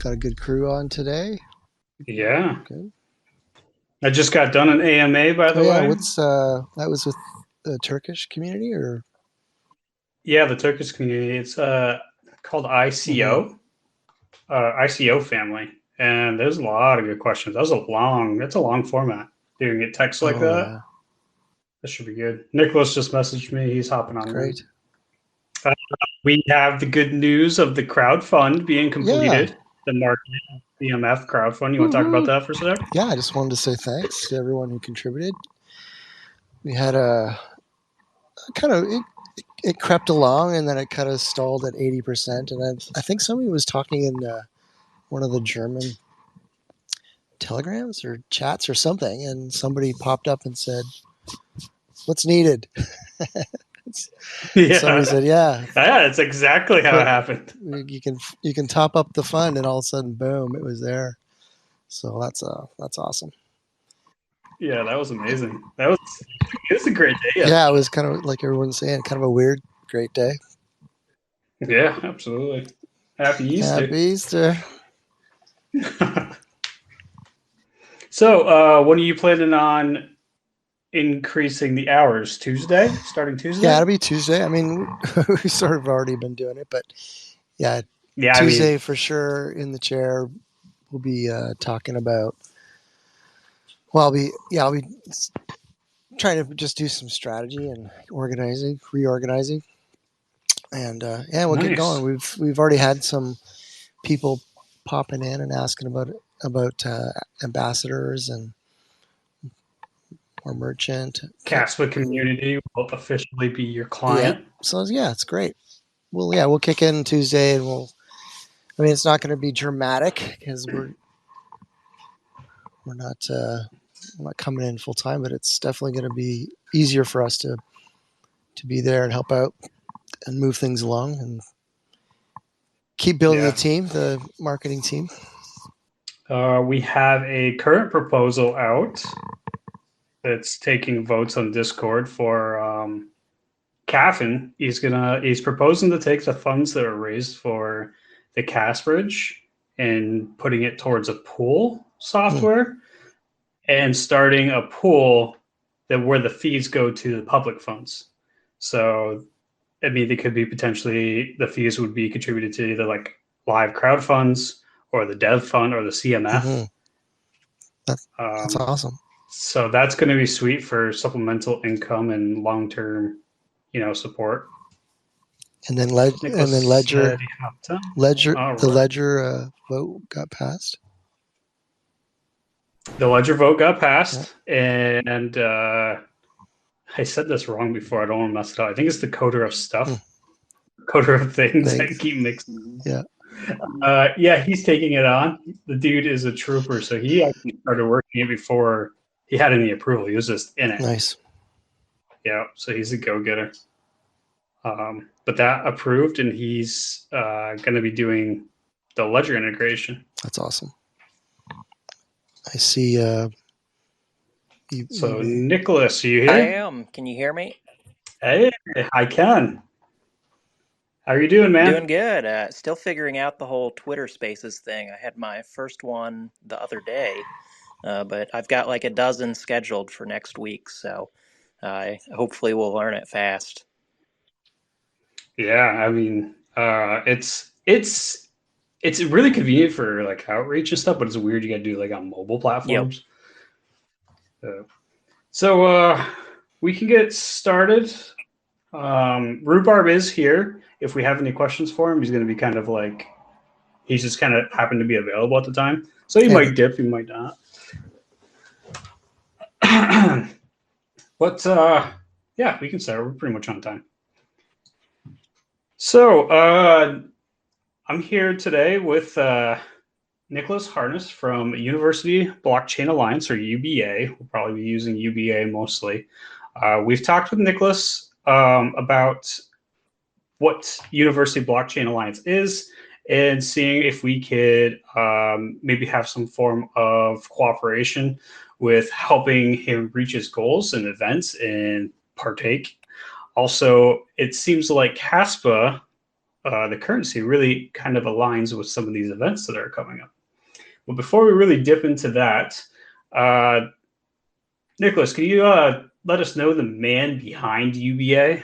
Got a good crew on today. Yeah. Good. I just got done an AMA, by Oh the yeah, way. what's that was with the Turkish community or? Yeah, the Turkish community. It's called Mm-hmm. ICO family. And there's a lot of good questions. That's a long format. Doing it text like Oh that. yeah, That should be good. Nicholas just messaged me. He's hopping on now. great. Uh, we have the good news of the crowd fund being Yeah. completed. The market BMF crowd fund. You want to talk about Woohoo. that for a sec? Yeah, I just wanted to say thanks to everyone who contributed. We had a kind of it crept along and then it kind of stalled at 80%. And I think somebody was talking in one of the German telegrams or chats or something, and somebody popped up and said, "What's needed?" Somebody Yeah. said, "Yeah, Yeah, it's exactly how it put happened. you can top up the fund," and all of a sudden, boom, it was there. So that's awesome. Yeah, that was amazing. It was a great day Yeah, it yesterday. was kind of like everyone's saying, kind of a weird, great day. Yeah, absolutely. Happy Easter. Happy Easter. So, when are you planning on increasing the hours? Tuesday? Starting Yeah, Tuesday? it'll be Tuesday. I mean, we sort of already been doing it, but yeah, Yeah, I Tuesday mean, for sure in the chair. We'll be talking about. Well, I'll be trying to just do some strategy and reorganizing, and yeah, we'll get going. nice. We've already had some people popping in and asking about ambassadors and or merchant. Kaspa community will officially be your Yeah, client. so yeah, it's great. Well, yeah, we'll kick in Tuesday, and we'll. I mean, it's not going to be dramatic because we're not we're not coming in full time, but it's definitely going to be easier for us to be there and help out and move things along and keep building the Yeah. team, the marketing team. We have a current proposal out that's taking votes on Discord for Caffin. He's proposing to take the funds that are raised for the Casbridge and putting it towards a pool Hmm. software and starting a pool that where the fees go to the public funds. So I mean, they could be potentially the fees would be contributed to either like live crowd funds or the dev fund or the CMF. Mm-hmm. That, that's Um, awesome. so that's going to be sweet for supplemental income and long term, support. And then Nicholas said he hopped on. All The right. ledger vote got passed. The ledger vote got Yeah. passed, and I said this wrong before. I don't want to mess it up. I think it's the coder of Hmm. stuff, coder of things. I Thanks. keep mixing. Yeah. Yeah, he's taking it on. The dude is a trooper, so he actually started working it before he had any approval. He was just in it. Nice. Yeah, so he's a go getter. But that approved, and he's going to be doing the ledger integration. That's awesome. I see. So, UBA. Nicholas, are you I here? am. Can you hear me? Hey, I can. How are you doing, Doing man? good. Still figuring out the whole Twitter Spaces thing. I had my first one the other day, but I've got like a dozen scheduled for next week, so I hopefully will learn it fast. Yeah, I mean, it's really convenient for like outreach and stuff, but it's weird you got to do like on mobile Yep. platforms. So we can get started. Rhubarb is here. If we have any questions for him, he's going to be kind of like he's just kind of happened to be available at the time, so he Okay. might dip, he might not. But yeah, we can start. We're pretty much on time. So I'm here today with Nicholas Harness from University Blockchain Alliance, or UBA. We'll probably be using UBA mostly. We've talked with Nicholas about what University Blockchain Alliance is and seeing if we could maybe have some form of cooperation with helping him reach his goals and events and partake. Also, it seems like Kaspa the currency really kind of aligns with some of these events that are coming up. Well, before we really dip into that, uh, Nicholas, can you let us know the man behind UBA?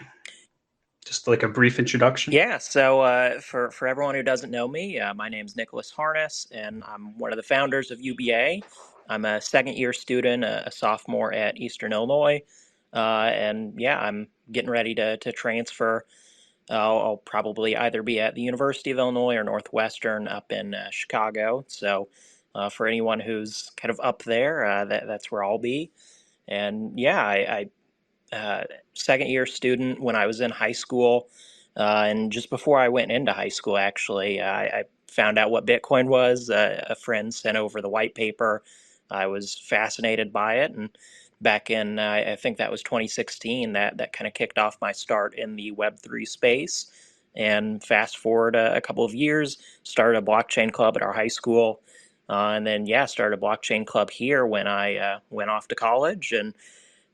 Just like a brief introduction. Yeah, so for everyone who doesn't know me, my name's Nicholas Harness, and I'm one of the founders of UBA. I'm a second-year student, a sophomore at Eastern Illinois, and yeah, I'm getting ready to transfer. I'll probably either be at the University of Illinois or Northwestern up in Chicago. So for anyone who's kind of up there, that's where I'll be. And yeah, second year student when I was in high school. And just before I went into high school, actually, I found out what Bitcoin was. A friend sent over the white paper. I was fascinated by it. And back in, I think that was 2016, that kind of kicked off my start in the Web3 space. And fast forward a couple of years, started a blockchain club at our high school. And then, yeah, started a blockchain club here when I went off to college. And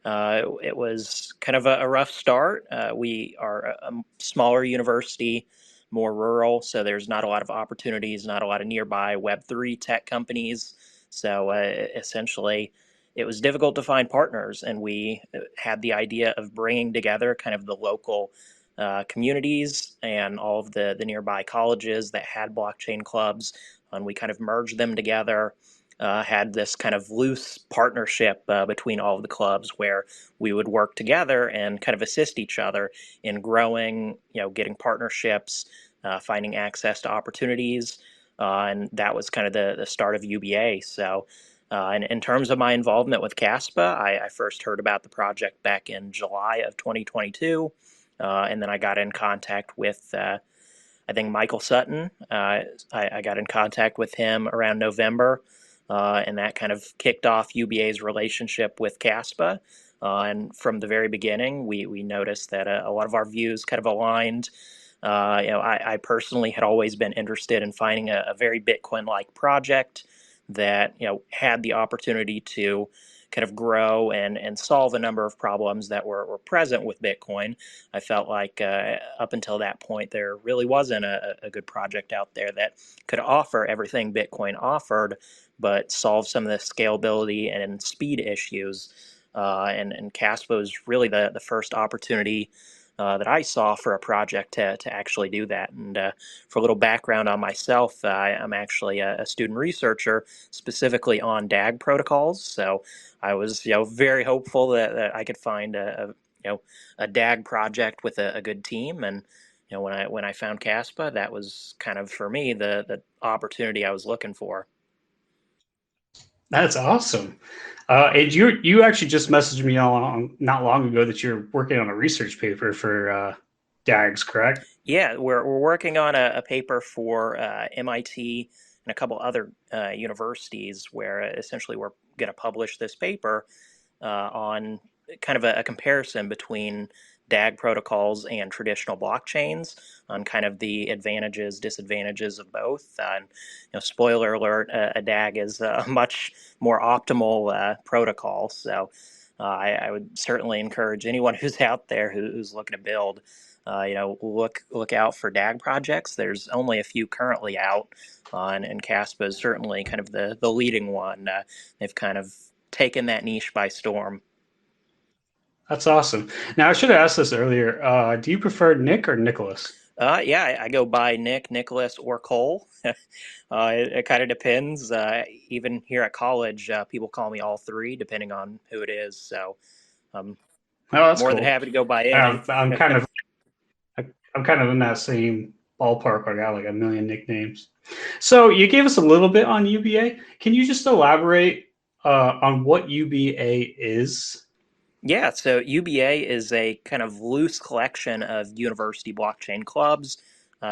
it was kind of a rough start. We are a smaller university, more rural, so there's not a lot of opportunities, not a lot of nearby Web3 tech companies. So essentially, it was difficult to find partners, and we had the idea of bringing together kind of the local communities and all of the nearby colleges that had blockchain clubs, and we kind of merged them together. Had this kind of loose partnership between all of the clubs where we would work together and kind of assist each other in growing, getting partnerships, finding access to opportunities. And that was kind of the start of UBA. So, in terms of my involvement with Kaspa, I first heard about the project back in July of 2022. And then I got in contact with I think Michael Sutton. I got in contact with him around November, and that kind of kicked off UBA's relationship with Kaspa. And from the very beginning, we noticed that a lot of our views kind of aligned. I personally had always been interested in finding a very Bitcoin-like project that had the opportunity to kind of grow and solve a number of problems that were present with Bitcoin. I felt like up until that point, there really wasn't a good project out there that could offer everything Bitcoin offered, but solve some of the scalability and speed issues. And Caspa was really the first opportunity that I saw for a project to actually do that. And for a little background on myself, I'm actually a student researcher specifically on DAG protocols. So I was, very hopeful that I could find a DAG project with a good team. And when I found Caspa, that was kind of for me the opportunity I was looking for. That's awesome. And you actually just messaged me not long ago that you're working on a research paper for DAGs, correct? Yeah, we're working on a paper for MIT and a couple other universities where essentially we're going to publish this paper on kind of a comparison between DAG protocols and traditional blockchains on kind of the advantages, disadvantages of both. And spoiler alert, a DAG is a much more optimal protocol. So I would certainly encourage anyone who's out there who's looking to build. Look out for DAG projects. There's only a few currently out, and Caspa is certainly kind of the leading one. They've kind of taken that niche by storm. That's awesome. Now, I should have asked this earlier. Do you prefer Nick or Nicholas? Yeah, I go by Nick, Nicholas, or Cole. It kind of depends. Even here at college, people call me all three, depending on who it is. So I'm Oh, that's more than cool. happy to go by any. I'm kind of in that same ballpark. I got like a million nicknames. So you gave us a little bit on UBA. Can you just elaborate on what UBA is? Yeah, so UBA is a kind of loose collection of university blockchain clubs.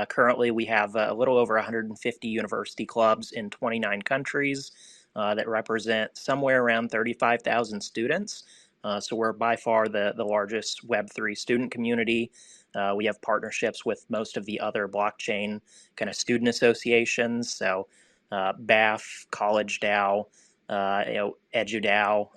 Currently, we have a little over 150 university clubs in 29 countries that represent somewhere around 35,000 students. So we're by far the largest Web3 student community. We have partnerships with most of the other blockchain kind of student associations. So BAF, College DAO, EduDAO,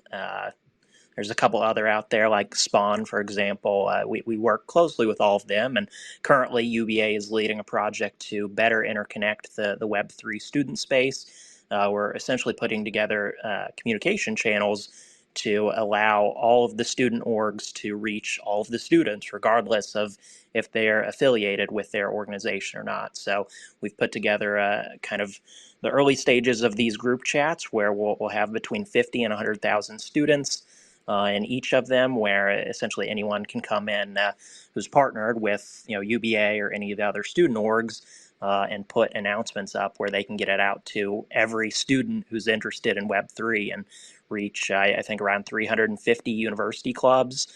There's a couple other out there like Spawn, for example. We work closely with all of them, and currently UBA is leading a project to better interconnect the Web3 student space. We're essentially putting together communication channels to allow all of the student orgs to reach all of the students, regardless of if they're affiliated with their organization or not. So we've put together kind of the early stages of these group chats where we'll have between 50 and 100,000 students in each of them, where essentially anyone can come in who's partnered with UBA or any of the other student orgs and put announcements up where they can get it out to every student who's interested in Web3 and reach, I think, around 350 university clubs,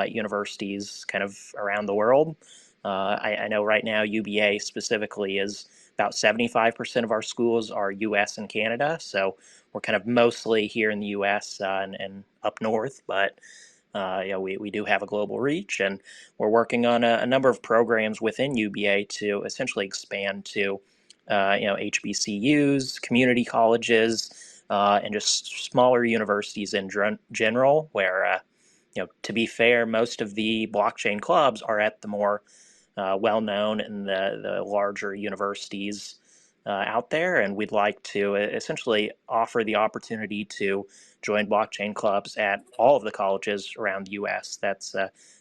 universities kind of around the world. I know right now UBA specifically is about 75% of our schools are US and Canada, so we're kind of mostly here in the US and up north, but we do have a global reach, and we're working on a number of programs within UBA to essentially expand to HBCUs, community colleges, and just smaller universities in general, where to be fair, most of the blockchain clubs are at the more well-known and the larger universities out there, and we'd like to essentially offer the opportunity to join blockchain clubs at all of the colleges around the U.S. That's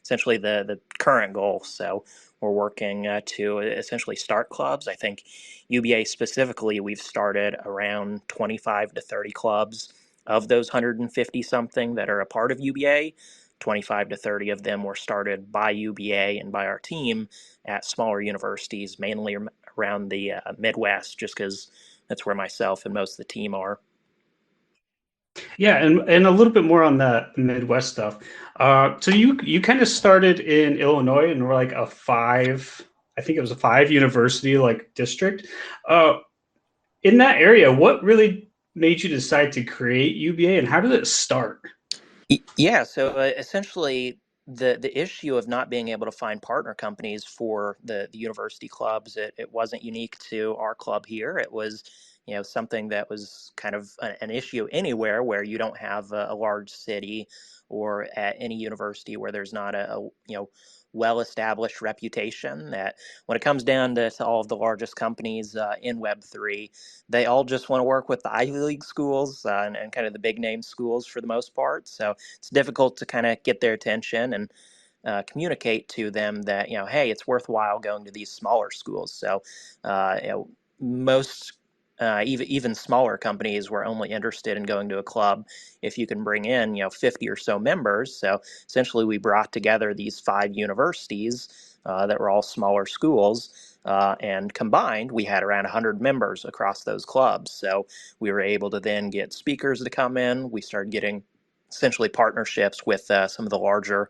essentially the current goal. So we're working to essentially start clubs. I think UBA specifically, we've started around 25 to 30 clubs. Of those 150 something that are a part of UBA, 25 to 30 of them were started by UBA and by our team at smaller universities, mainly around the Midwest, just because that's where myself and most of the team are. Yeah, and a little bit more on that Midwest stuff. So you kind of started in Illinois and were like I think it was a 5 university like district. In that area, what really made you decide to create UBA, and how did it start? Yeah, so essentially the issue of not being able to find partner companies for the university clubs, it wasn't unique to our club here. It was something that was kind of an issue anywhere where you don't have a large city or at any university where there's not a well-established reputation. That when it comes down to all of the largest companies in Web3, they all just want to work with the Ivy League schools and kind of the big name schools for the most part. So it's difficult to kind of get their attention and communicate to them that hey, it's worthwhile going to these smaller schools. So most even smaller companies were only interested in going to a club if you can bring in 50 or so members. So essentially, we brought together these 5 universities that were all smaller schools, and combined, we had around 100 members across those clubs. So we were able to then get speakers to come in. We started getting essentially partnerships with some of the larger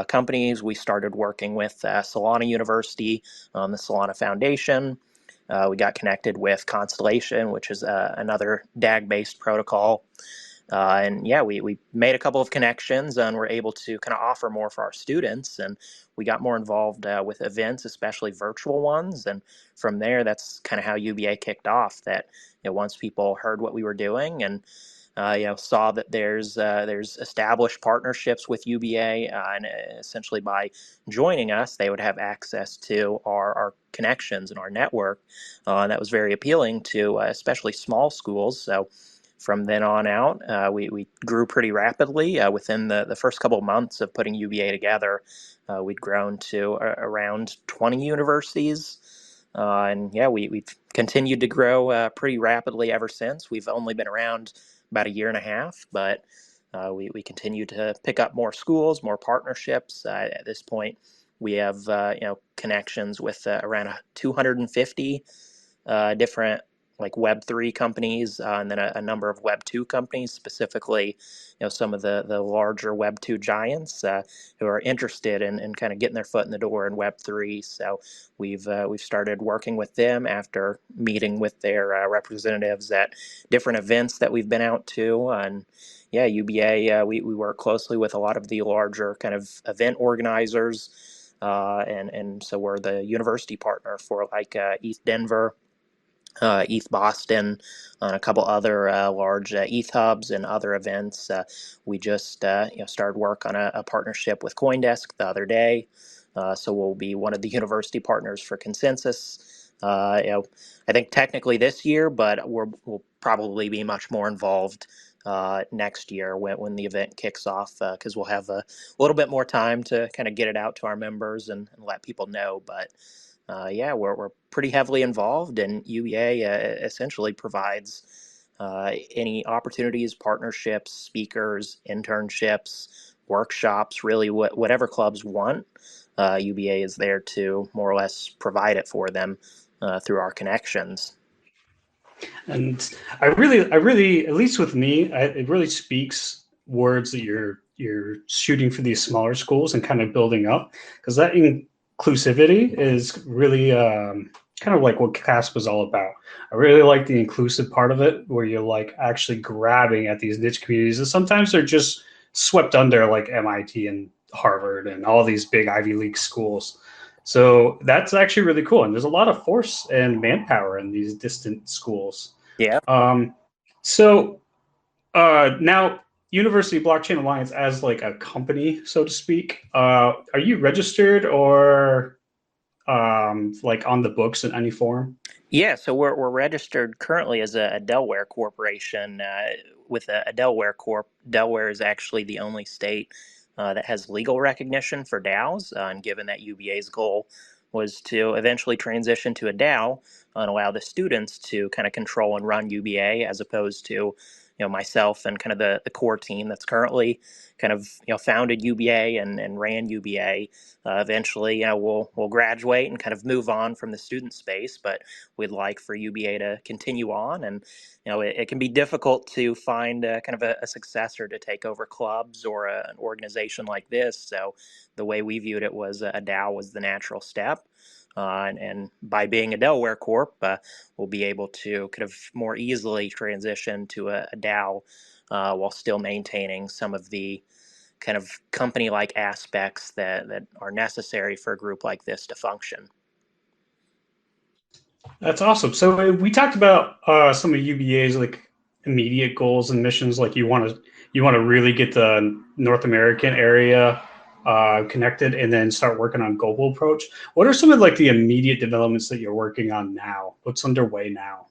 companies. We started working with Solana University, the Solana Foundation. We got connected with Constellation, which is another DAG-based protocol. And yeah, we made a couple of connections and were able to kind of offer more for our students. And we got more involved with events, especially virtual ones. And from there, that's kind of how UBA kicked off. That once people heard what we were doing and saw that there's established partnerships with UBA, and essentially by joining us, they would have access to our connections and our network. And that was very appealing to especially small schools. So from then on out, we grew pretty rapidly. Within the first couple of months of putting UBA together, we'd grown to around 20 universities. And yeah, we've continued to grow pretty rapidly ever since. We've only been around about a year and a half, but we continue to pick up more schools, more partnerships. At this point, we have connections with around 250 different like Web3 companies, and then a number of Web2 companies, specifically, some of the larger Web2 giants who are interested in kind of getting their foot in the door in Web3. So we've started working with them after meeting with their representatives at different events that we've been out to. And yeah, UBA, we work closely with a lot of the larger kind of event organizers, and so we're the university partner for like East Denver, ETH Boston, on a couple other large ETH hubs and other events. We just started work on a partnership with CoinDesk the other day. So we'll be one of the university partners for Consensus. I think technically this year, but we'll probably be much more involved next year when the event kicks off, because we'll have a little bit more time to kind of get it out to our members and let people know. But we're pretty heavily involved, and UBA essentially provides any opportunities, partnerships, speakers, internships, workshops, really whatever clubs want. UBA is there to more or less provide it for them through our connections. And I really, at least with me, it really speaks words that you're shooting for these smaller schools and kind of building up, because that inclusivity is really kind of like what CASP was all about. I really like the inclusive part of it, where you're like actually grabbing at these niche communities, and sometimes they're just swept under, like MIT and Harvard and all these big Ivy League schools. So that's actually really cool. And there's a lot of force and manpower in these distant schools. Yeah. So now University Blockchain Alliance, as like a company, so to speak, are you registered or like on the books in any form? Yeah, so we're registered currently as a Delaware corporation with a Delaware Corp. Delaware is actually the only state that has legal recognition for DAOs, and given that UBA's goal was to eventually transition to a DAO and allow the students to kind of control and run UBA, as opposed to myself and kind of the core team that's currently kind of founded UBA and ran UBA. Eventually, we'll graduate and kind of move on from the student space, but we'd like for UBA to continue on. And it can be difficult to find kind of a successor to take over clubs or an organization like this. So the way we viewed it was a DAO was the natural step. And by being a Delaware Corp, we'll be able to kind of more easily transition to a DAO while still maintaining some of the kind of company-like aspects that are necessary for a group like this to function. That's awesome. So we talked about some of UBA's like immediate goals and missions. Like you want to really get the North American area connected, and then start working on global approach. What are some of like the immediate developments that you're working on now? What's underway now?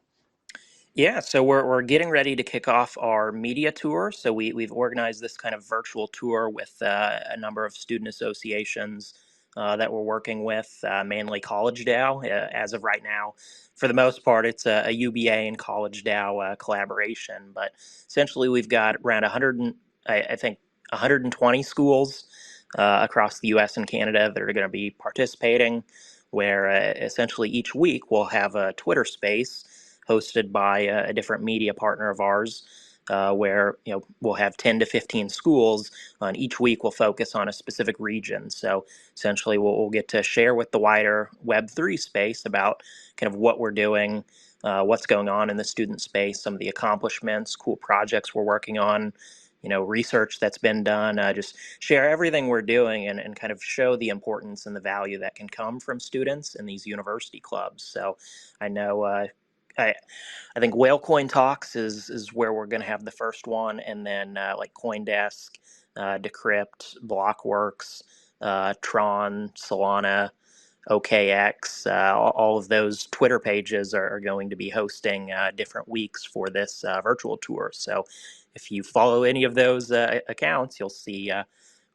Yeah, so we're getting ready to kick off our media tour. So we've organized this kind of virtual tour with a number of student associations that we're working with, mainly College DAO as of right now. For the most part, it's a UBA and College DAO collaboration. But essentially, we've got around 100, I think 120 schools across the U.S. and Canada that are going to be participating, where essentially each week we'll have a Twitter space hosted by a different media partner of ours, where we'll have 10 to 15 schools, and each week we'll focus on a specific region. So essentially, we'll get to share with the wider Web3 space about kind of what we're doing, what's going on in the student space, some of the accomplishments, cool projects we're working on, research that's been done. Just share everything we're doing and kind of show the importance and the value that can come from students in these university clubs. So I know. I think Whalecoin Talks is where we're going to have the first one, and then like CoinDesk, Decrypt, Blockworks, Tron, Solana, OKX, all of those Twitter pages are going to be hosting different weeks for this virtual tour. So if you follow any of those accounts, you'll see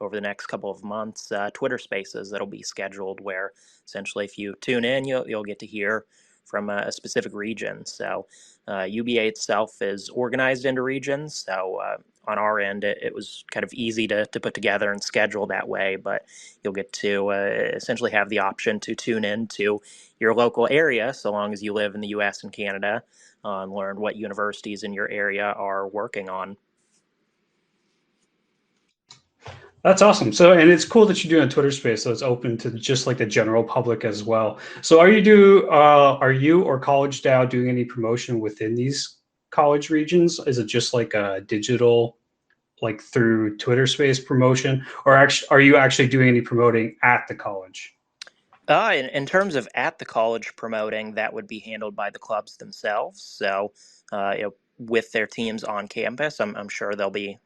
over the next couple of months Twitter spaces that'll be scheduled, where essentially if you tune in, you'll get to hear from a specific region. So UBA itself is organized into regions. So on our end, it was kind of easy to put together and schedule that way, but you'll get to essentially have the option to tune in to your local area, so long as you live in the US and Canada, and learn what universities in your area are working on. That's awesome. So, and it's cool that you do a Twitter space, so it's open to just like the general public as well. So, are you or College DAO doing any promotion within these college regions? Is it just like a digital, like through Twitter space promotion, or actually, are you actually doing any promoting at the college? In terms of at the college promoting, that would be handled by the clubs themselves. So, with their teams on campus, I'm sure they'll be,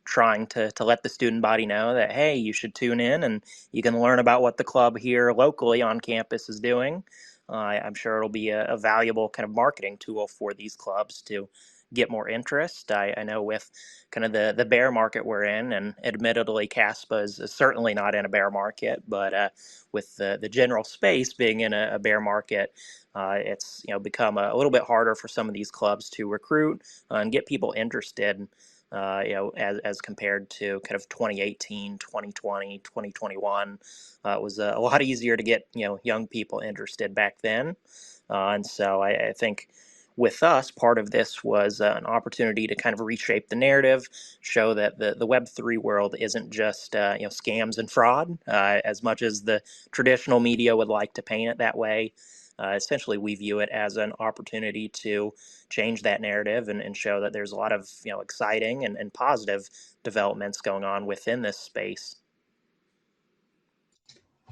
trying to let the student body know that, hey, you should tune in and you can learn about what the club here locally on campus is doing. I'm sure it'll be a valuable kind of marketing tool for these clubs to get more interest. I know with kind of the bear market we're in, and admittedly, Kaspa is certainly not in a bear market, but with the general space being in a bear market, it's become a little bit harder for some of these clubs to recruit and get people interested. As compared to kind of 2018, 2020, 2021, it was a lot easier to get young people interested back then, and so I think with us, part of this was an opportunity to kind of reshape the narrative, show that the Web3 world isn't just scams and fraud, as much as the traditional media would like to paint it that way. Essentially, we view it as an opportunity to change that narrative and show that there's a lot of exciting and positive developments going on within this space.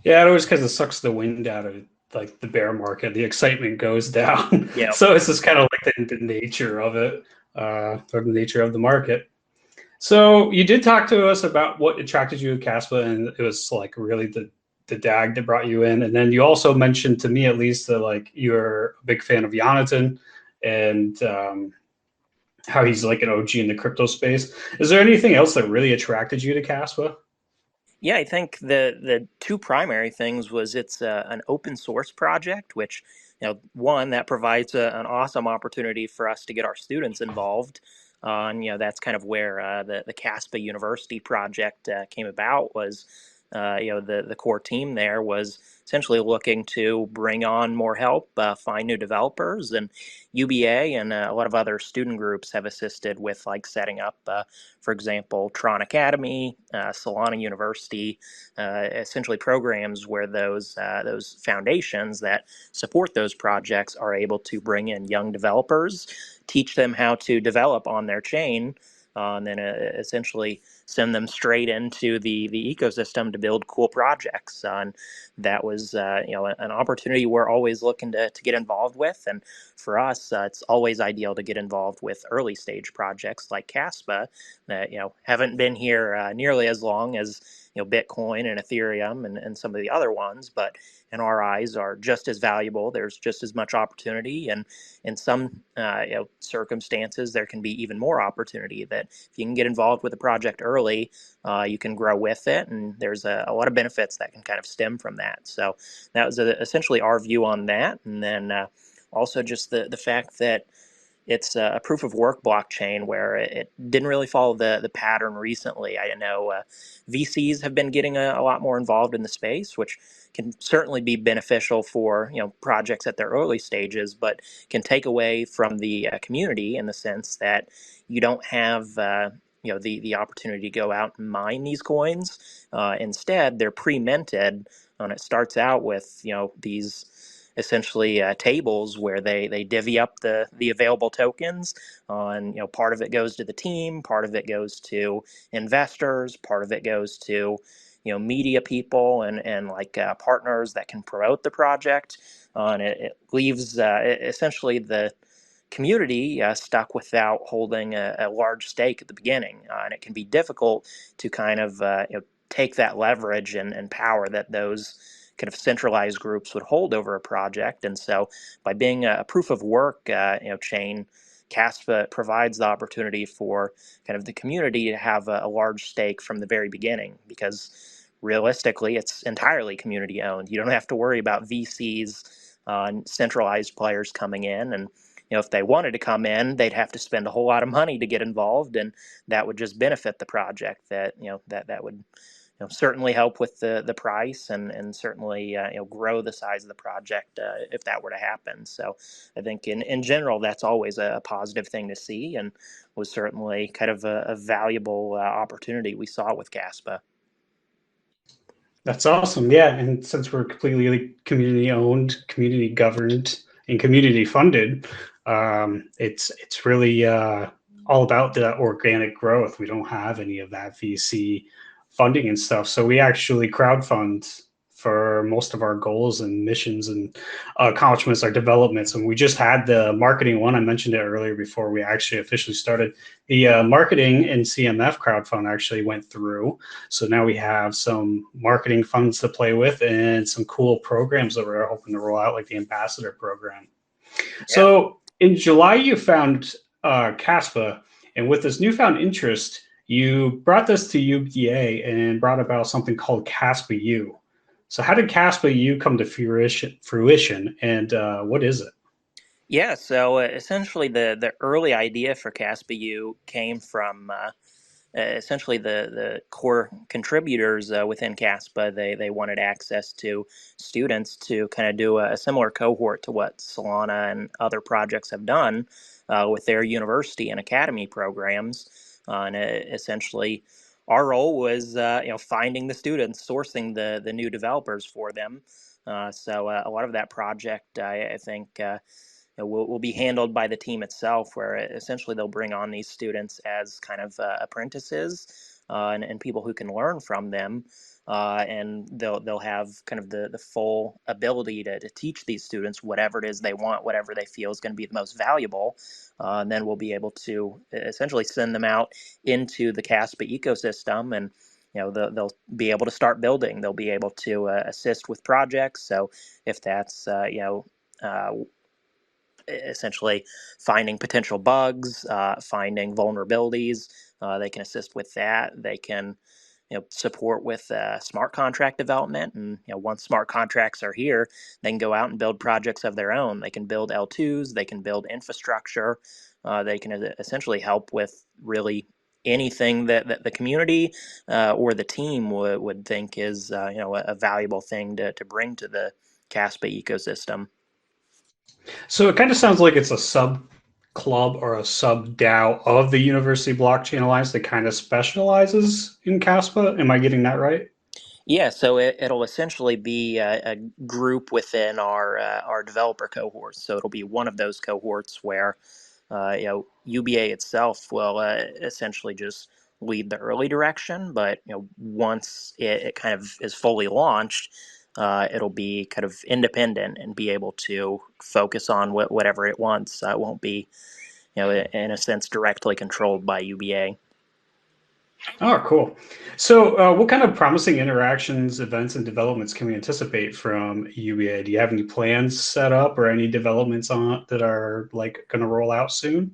Yeah, it always kind of sucks the wind out of it, like the bear market. The excitement goes down. Yeah. So it's just kind of like the nature of it, or the nature of the market. So you did talk to us about what attracted you to Kaspa, and it was like really the DAG that brought you in. And then you also mentioned to me, at least, that like you're a big fan of Jonathan and how he's like an OG in the crypto space. Is there anything else that really attracted you to Kaspa? Yeah, I think the two primary things was it's an open source project, which one that provides an awesome opportunity for us to get our students involved. And that's kind of where the Kaspa University project came about. Was the core team there was essentially looking to bring on more help, find new developers, and UBA and a lot of other student groups have assisted with like setting up, for example, Tron Academy, Solana University, essentially programs where those foundations that support those projects are able to bring in young developers, teach them how to develop on their chain, and then essentially send them straight into the ecosystem to build cool projects. And that was an opportunity we're always looking to get involved with. And for us, it's always ideal to get involved with early stage projects like Kaspa that haven't been here nearly as long as Bitcoin and Ethereum and some of the other ones, but in our eyes are just as valuable. There's just as much opportunity, and in some circumstances there can be even more opportunity. That if you can get involved with a project early, you can grow with it, and there's a lot of benefits that can kind of stem from that. So that was essentially our view on that, and then also just the fact that it's a proof of work blockchain where it didn't really follow the pattern recently. I know VCs have been getting a lot more involved in the space, which can certainly be beneficial for projects at their early stages, but can take away from the community in the sense that you don't have the opportunity to go out and mine these coins. Instead, they're pre-minted, and it starts out with these essentially tables where they divvy up the available tokens. And part of it goes to the team, part of it goes to investors, part of it goes to media people and like partners that can promote the project. And it leaves essentially the community stuck without holding a large stake at the beginning. And it can be difficult to kind of take that leverage and power that those kind of centralized groups would hold over a project. And so by being a proof of work chain, Kaspa provides the opportunity for kind of the community to have a large stake from the very beginning, because realistically it's entirely community owned. You don't have to worry about VCs and centralized players coming in, and if they wanted to come in, they'd have to spend a whole lot of money to get involved, and that would just benefit the project. That that would certainly help with the price and certainly grow the size of the project if that were to happen. So I think in general that's always a positive thing to see, and was certainly kind of a valuable opportunity we saw with Kaspa. That's awesome. Yeah, and since we're completely community owned, community governed, and community funded, it's really all about the organic growth. We don't have any of that VC funding and stuff, so we actually crowdfund for most of our goals and missions and accomplishments, our developments. And we just had the marketing one. I mentioned it earlier before we actually officially started. The marketing and CMF crowdfund actually went through. So now we have some marketing funds to play with and some cool programs that we're hoping to roll out, like the ambassador program. Yeah. So in July, you found Kaspa, and with this newfound interest, you brought this to UBA and brought about something called Kaspa U. So how did Kaspa U come to fruition, and what is it? Yeah, so essentially the early idea for Kaspa U came from essentially the core contributors within Kaspa. They wanted access to students to kind of do a similar cohort to what Solana and other projects have done with their university and academy programs. And essentially, our role was finding the students, sourcing the new developers for them. So a lot of that project, I think. Will be handled by the team itself, where essentially they'll bring on these students as kind of apprentices and people who can learn from them. And they'll have kind of the full ability to teach these students whatever it is they want, whatever they feel is going to be the most valuable. And then we'll be able to essentially send them out into the Kaspa ecosystem, and they'll be able to start building. They'll be able to assist with projects. So if that's essentially finding potential bugs, finding vulnerabilities. They can assist with that. They can support with smart contract development. And once smart contracts are here, they can go out and build projects of their own. They can build L2s. They can build infrastructure. They can essentially help with really anything that the community or the team would think is a valuable thing to bring to the Kaspa ecosystem. So it kind of sounds like it's a sub club or a sub DAO of the University Blockchain Alliance that kind of specializes in Kaspa. Am I getting that right? Yeah, so it'll essentially be a group within our developer cohorts. So it'll be one of those cohorts where UBA itself will essentially just lead the early direction, but once it kind of is fully launched, it'll be kind of independent and be able to focus on whatever it wants. It won't be in a sense directly controlled by UBA. Oh, cool. So what kind of promising interactions, events, and developments can we anticipate from UBA? Do you have any plans set up or any developments on that are like going to roll out soon?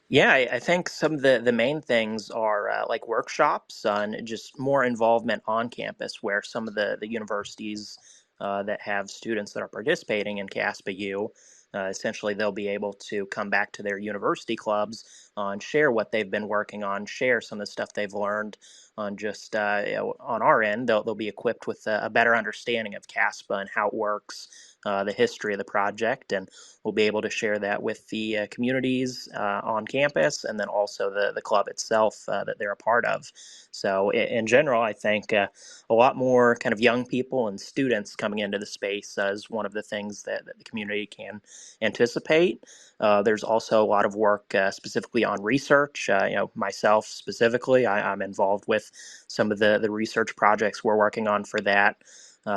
Yeah, I think some of the main things are like workshops and just more involvement on campus, where some of the universities that have students that are participating in Kaspa U, essentially they'll be able to come back to their university clubs and share what they've been working on, share some of the stuff they've learned on just on our end. They'll be equipped with a better understanding of Kaspa and how it works, the history of the project, and we'll be able to share that with the communities on campus, and then also the club itself that they're a part of. So in general, I think a lot more kind of young people and students coming into the space is one of the things that the community can anticipate. There's also a lot of work specifically on research. Myself specifically, I'm involved with some of the research projects we're working on for that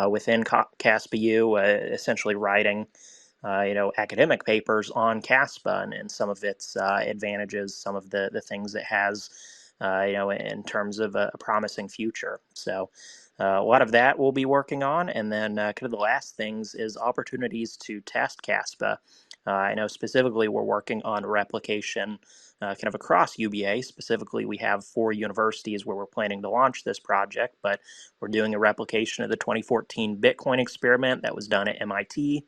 within Kaspa U, essentially writing academic papers on Kaspa and some of its advantages, some of the things it has, in terms of a promising future. So a lot of that we'll be working on. And then kind of the last things is opportunities to test Kaspa. I know specifically we're working on replication kind of across UBA. Specifically, we have 4 universities where we're planning to launch this project, but we're doing a replication of the 2014 Bitcoin experiment that was done at MIT.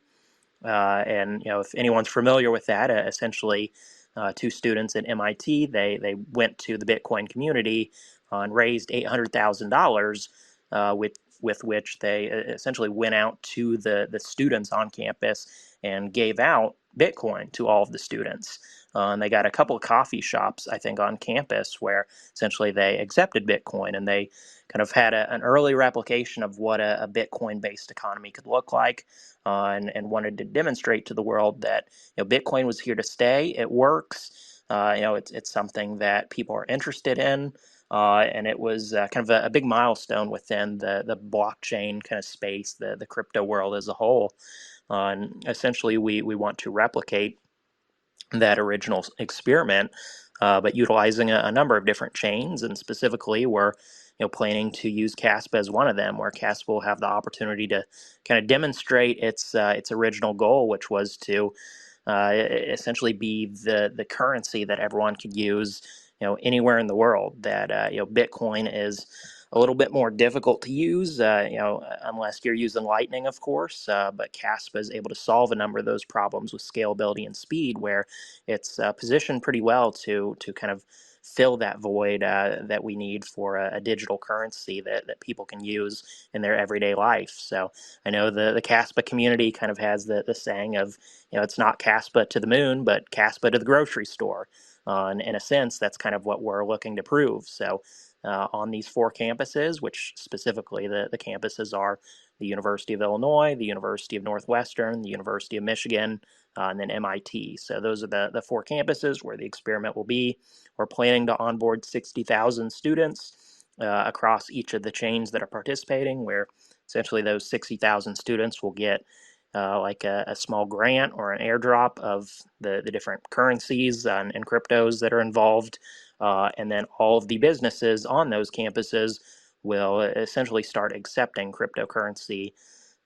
And if anyone's familiar with that, essentially 2 students at MIT, they went to the Bitcoin community and raised $800,000 with which they essentially went out to the students on campus and gave out Bitcoin to all of the students. And they got a couple of coffee shops, I think, on campus where essentially they accepted Bitcoin, and they kind of had an early replication of what a Bitcoin-based economy could look like, and wanted to demonstrate to the world that Bitcoin was here to stay. It works. It's something that people are interested in. and it was kind of a big milestone within the blockchain kind of space, the crypto world as a whole. And essentially, we want to replicate that original experiment, but utilizing a number of different chains, and specifically we're planning to use Kaspa as one of them, where Kaspa will have the opportunity to kind of demonstrate its original goal, which was to essentially be the currency that everyone could use, anywhere in the world. That Bitcoin is a little bit more difficult to use, unless you're using Lightning, of course. But Kaspa is able to solve a number of those problems with scalability and speed, where it's positioned pretty well to kind of fill that void that we need for a digital currency that people can use in their everyday life. So I know the Kaspa community kind of has the saying of, it's not Kaspa to the moon, but Kaspa to the grocery store. And in a sense, that's kind of what we're looking to prove. So on these 4 campuses, which specifically the campuses are the University of Illinois, the University of Northwestern, the University of Michigan, and then MIT. So those are the 4 campuses where the experiment will be. We're planning to onboard 60,000 students across each of the chains that are participating, where essentially those 60,000 students will get like a small grant or an airdrop of the different currencies and cryptos that are involved. And then all of the businesses on those campuses will essentially start accepting cryptocurrency.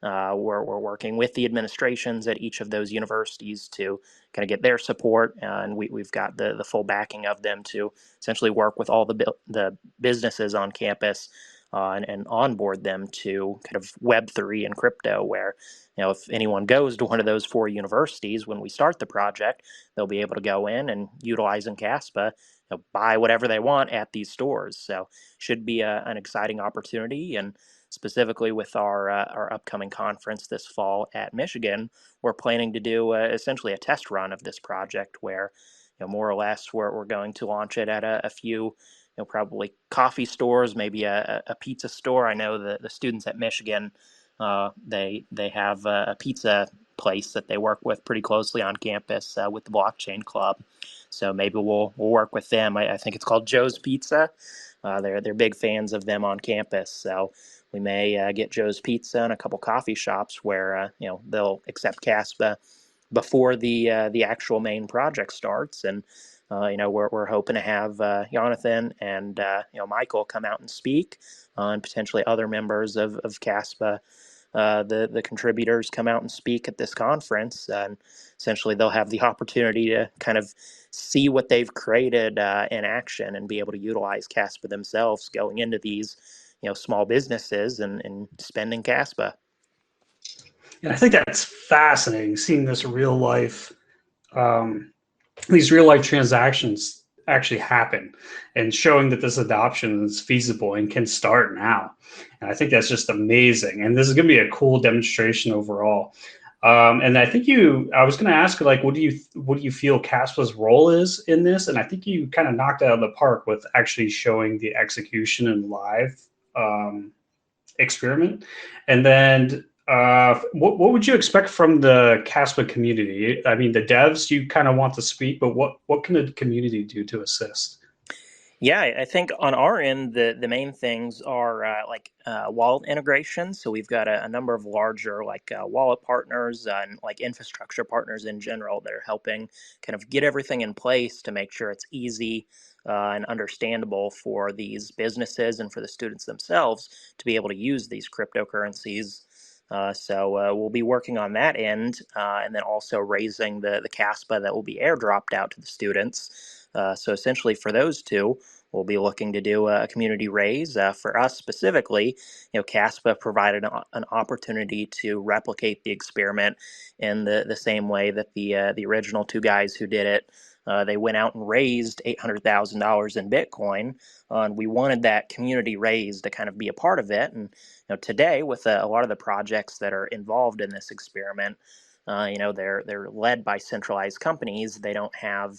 We're working with the administrations at each of those universities to kind of get their support, and we've got the full backing of them to essentially work with all the businesses on campus and onboard them to kind of Web3 and crypto, where if anyone goes to one of those 4 universities when we start the project, they'll be able to go in and utilizing Kaspa, buy whatever they want at these stores. So should be an exciting opportunity. And specifically with our upcoming conference this fall at Michigan, we're planning to do essentially a test run of this project, where more or less we're going to launch it at a few probably coffee stores, maybe a pizza store. I know the students at Michigan, they have a pizza place that they work with pretty closely on campus with the blockchain club. So maybe we'll work with them. I think it's called Joe's Pizza. They're big fans of them on campus. So we may get Joe's Pizza and a couple coffee shops where they'll accept Kaspa before the actual main project starts. And we're hoping to have Jonathan and Michael come out and speak, and potentially other members of Kaspa. The contributors come out and speak at this conference, and essentially they'll have the opportunity to kind of see what they've created in action and be able to utilize Kaspa themselves going into these small businesses and spending Kaspa. And I think that's fascinating, seeing this real life, these real life transactions actually happen, and showing that this adoption is feasible and can start now. And I think that's just amazing. And this is going to be a cool demonstration overall. And I think I was going to ask, like, what do you feel Kaspa's role is in this? And I think you kind of knocked it out of the park with actually showing the execution and live experiment. And then what would you expect from the Kaspa community? I mean, the devs, you kind of want to speak, but what can the community do to assist? Yeah, I think on our end, the main things are wallet integration. So we've got a number of larger wallet partners and infrastructure partners in general that are helping kind of get everything in place to make sure it's easy and understandable for these businesses and for the students themselves to be able to use these cryptocurrencies. So we'll be working on that end, and then also raising the Kaspa that will be airdropped out to the students. So essentially for those 2, we'll be looking to do a community raise. For us specifically, Kaspa provided an opportunity to replicate the experiment in the same way that the original 2 guys who did it, they went out and raised $800,000 in Bitcoin. And we wanted that community raise to kind of be a part of it. And today, with a lot of the projects that are involved in this experiment, they're led by centralized companies. They don't have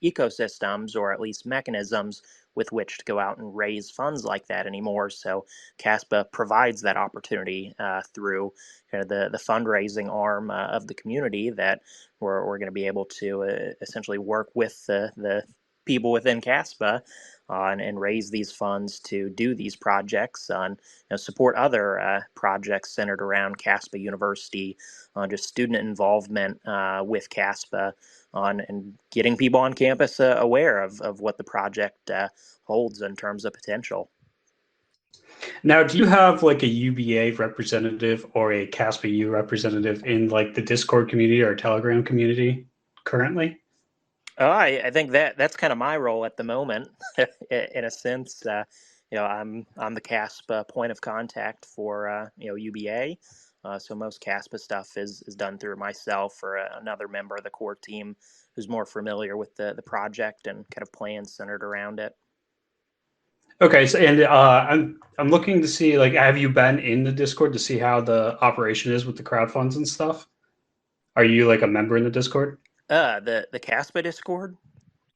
ecosystems, or at least mechanisms with which to go out and raise funds like that anymore. So Kaspa provides that opportunity through kind of the fundraising arm of the community, that we're going to be able to essentially work with the people within Kaspa and raise these funds to do these projects and support other projects centered around Kaspa University, on just student involvement with Kaspa, on and getting people on campus aware of what the project holds in terms of potential. Now, do you have like a UBA representative or a Kaspa U representative in like the Discord community or Telegram community currently? I think that's kind of my role at the moment, in a sense. I'm the CASPA point of contact for UBA. So most CASPA stuff is done through myself or another member of the core team who's more familiar with the project and kind of plans centered around it. Okay, so and I'm looking to see like have you been in the Discord to see how the operation is with the crowd funds and stuff? Are you like a member in the Discord? The CASPA Discord.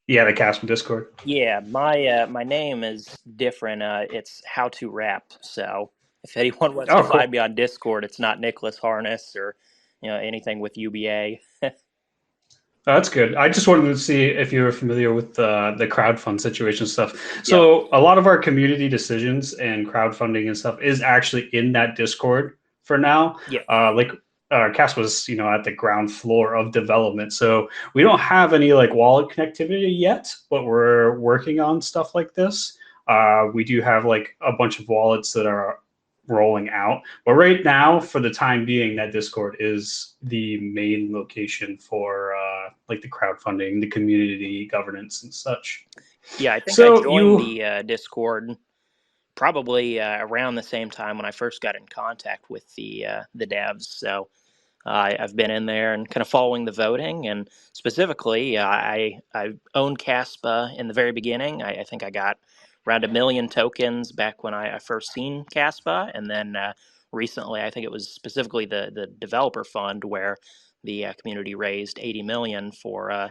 Yeah, the Casper Discord. Yeah, my name is different. It's How to Rap. So if anyone wants to Oh, find cool. me on Discord, it's not Nicholas Harness or anything with UBA. That's good. I just wanted to see if you were familiar with the crowdfund situation stuff. Yep. So a lot of our community decisions and crowdfunding and stuff is actually in that Discord for now. Yeah. Like Cass was, at the ground floor of development, so we don't have any like wallet connectivity yet, but we're working on stuff like this. We do have like a bunch of wallets that are rolling out. But right now, for the time being, that Discord is the main location for like the crowdfunding, the community governance, and such. Yeah, I think I So joined you, the Discord probably around the same time when I first got in contact with the devs. So I've been in there and kind of following the voting, and specifically, I owned Caspa in the very beginning. I think I got around 1 million tokens back when I first seen Caspa, and then recently, I think it was specifically the developer fund where the community raised 80 million for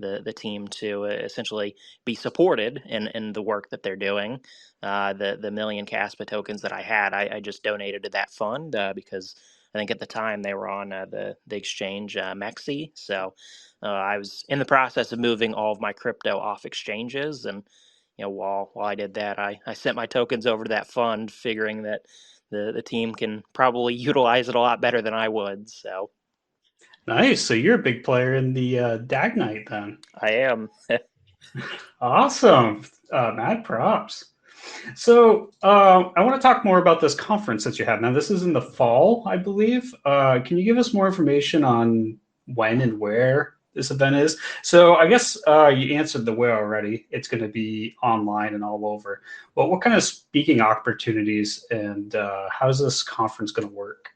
the team to essentially be supported in the work that they're doing. The 1 million Caspa tokens that I had, I just donated to that fund because I think at the time they were on the exchange Mexi. So I was in the process of moving all of my crypto off exchanges, and while I did that, I sent my tokens over to that fund, figuring that the team can probably utilize it a lot better than I would. So nice. So you're a big player in the Dag Knight then. I am. Awesome. Mad props. So I want to talk more about this conference that you have. Now, this is in the fall, I believe. Can you give us more information on when and where this event is? So I guess you answered the where already. It's going to be online and all over. But what kind of speaking opportunities and how's this conference going to work?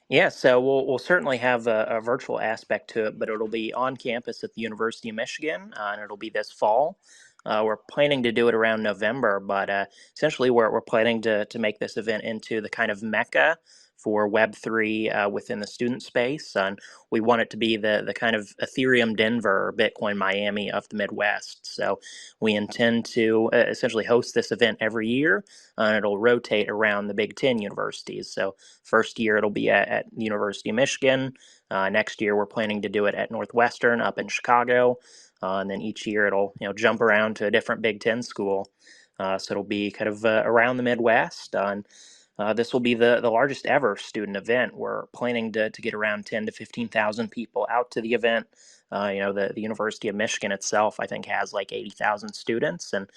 Yeah, so we'll certainly have a virtual aspect to it, but it'll be on campus at the University of Michigan, and it'll be this fall. We're planning to do it around November, but essentially we're planning to make this event into the kind of mecca for Web3 within the student space, and we want it to be the kind of Ethereum Denver or Bitcoin Miami of the Midwest. So we intend to essentially host this event every year, and it'll rotate around the Big Ten universities. So first year it'll be at the University of Michigan. Next year we're planning to do it at Northwestern up in Chicago, and then each year it'll jump around to a different Big Ten school. So it'll be kind of around the Midwest. And this will be the largest ever student event. We're planning to get around 10 to 15,000 people out to the event. The University of Michigan itself, I think, has like 80,000 students, and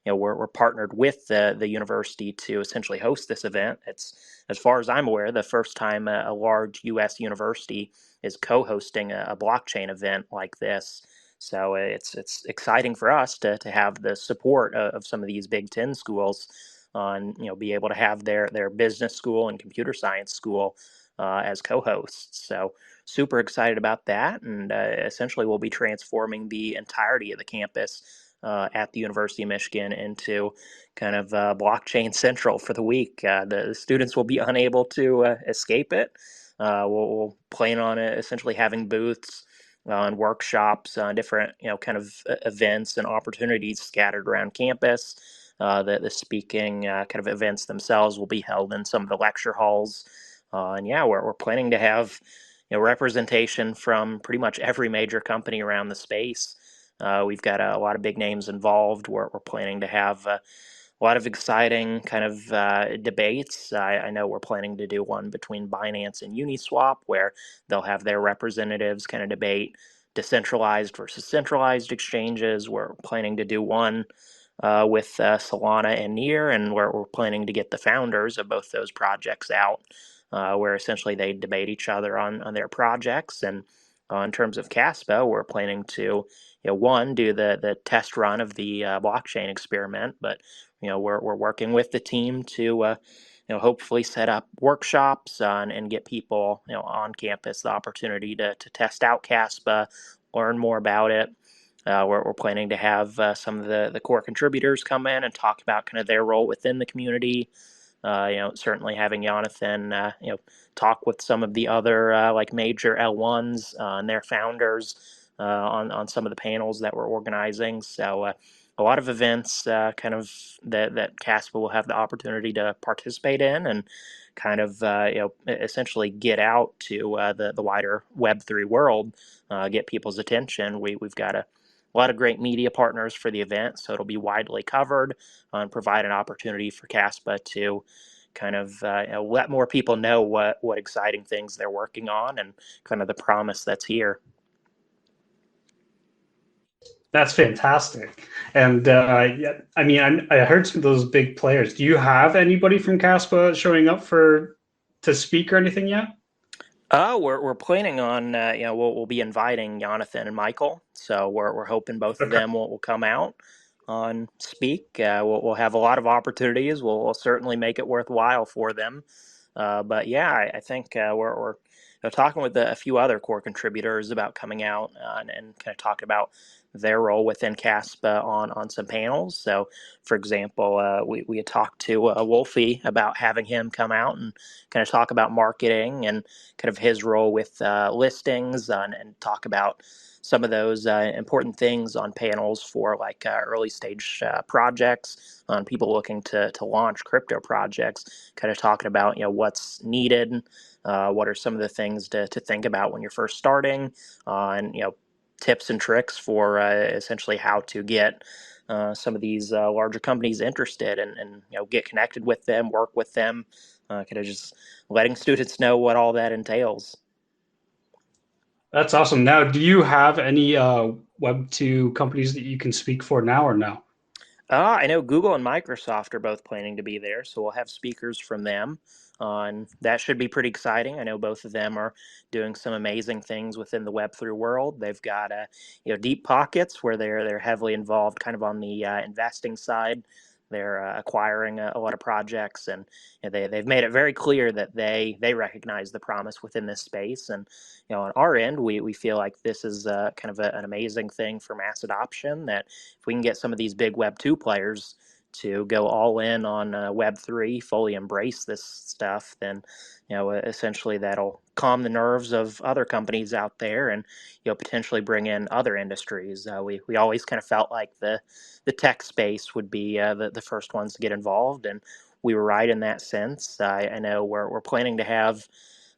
we're partnered with the university to essentially host this event. It's, as far as I'm aware, the first time a large U.S. university is co-hosting a blockchain event like this. So it's exciting for us to have the support of some of these Big Ten schools on be able to have their business school and computer science school as co-hosts. So super excited about that, and essentially we'll be transforming the entirety of the campus at the University of Michigan into kind of blockchain central for the week. The students will be unable to escape it. We'll plan on essentially having booths and workshops, different kind of events and opportunities scattered around campus. The speaking kind of events themselves will be held in some of the lecture halls. And yeah, we're planning to have representation from pretty much every major company around the space. We've got a lot of big names involved. We're planning to have a lot of exciting kind of debates. I know we're planning to do one between Binance and Uniswap, where they'll have their representatives kind of debate decentralized versus centralized exchanges. We're planning to do one with Solana and Near, and we're planning to get the founders of both those projects out, where essentially they debate each other on their projects. And in terms of Kaspa, we're planning to, one, do the test run of the blockchain experiment, but we're working with the team to hopefully set up workshops and get people on campus the opportunity to test out Kaspa, learn more about it. We're planning to have some of the core contributors come in and talk about kind of their role within the community. Certainly having Jonathan, talk with some of the other like major L1s and their founders on some of the panels that we're organizing. So a lot of events kind of that Caspa will have the opportunity to participate in and kind of essentially get out to the wider Web3 world, get people's attention. We've got a lot of great media partners for the event, so it'll be widely covered and provide an opportunity for Caspa to kind of let more people know what exciting things they're working on and kind of the promise that's here. That's fantastic. And yeah, I mean, I heard some of those big players. Do you have anybody from Caspa showing up to speak or anything yet? We're planning on we'll be inviting Jonathan and Michael, so we're hoping both of Okay. them will come out on speak. We'll have a lot of opportunities. We'll certainly make it worthwhile for them. But yeah, I think we're talking with a few other core contributors about coming out and kind of talking about their role within CASPA on some panels. So, for example, we had talked to Wolfie about having him come out and kind of talk about marketing and kind of his role with listings and talk about some of those important things on panels for like early stage projects, on people looking to launch crypto projects, kind of talking about what's needed, what are some of the things to think about when you're first starting, and tips and tricks for essentially how to get some of these larger companies interested and get connected with them, work with them, kind of just letting students know what all that entails. That's awesome. Now, do you have any Web2 companies that you can speak for now or no? I know Google and Microsoft are both planning to be there, so we'll have speakers from them. And that should be pretty exciting. I know both of them are doing some amazing things within the Web3 world. They've got deep pockets where they're heavily involved, kind of on the investing side. They're acquiring a lot of projects, and they've made it very clear that they recognize the promise within this space. And on our end, we feel like this is kind of an amazing thing for mass adoption. That if we can get some of these big Web 2 players to go all in on Web 3, fully embrace this stuff, then essentially that'll calm the nerves of other companies out there and potentially bring in other industries. We always kind of felt like the tech space would be the first ones to get involved, and we were right in that sense. I know we're planning to have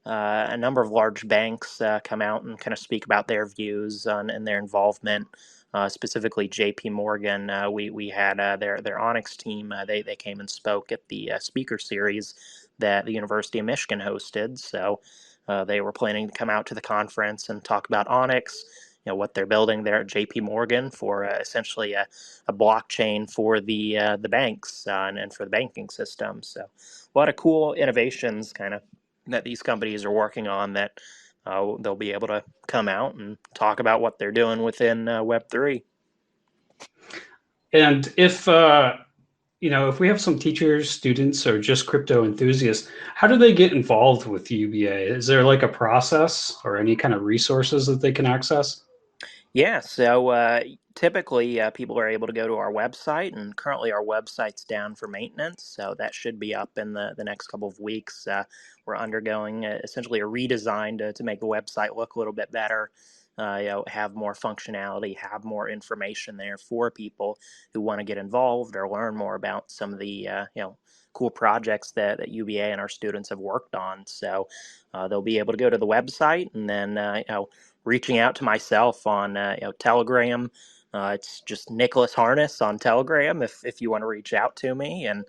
a number of large banks come out and kind of speak about their views on and their involvement. Specifically, J.P. Morgan. We had their Onyx team. They came and spoke at the speaker series that the University of Michigan hosted. So they were planning to come out to the conference and talk about Onyx. What they're building there at J.P. Morgan for essentially a blockchain for the banks and for the banking system. So a lot of cool innovations, kind of that these companies are working on that they'll be able to come out and talk about what they're doing within Web3. And if we have some teachers, students, or just crypto enthusiasts, how do they get involved with UBA? Is there like a process or any kind of resources that they can access? Yeah, so typically people are able to go to our website, and currently our website's down for maintenance, so that should be up in the next couple of weeks. We're undergoing essentially a redesign to make the website look a little bit better, have more functionality, have more information there for people who want to get involved or learn more about some of the cool projects that UBA and our students have worked on. So they'll be able to go to the website and then reaching out to myself on Telegram. It's just Nicholas Harness on Telegram if you want to reach out to me, and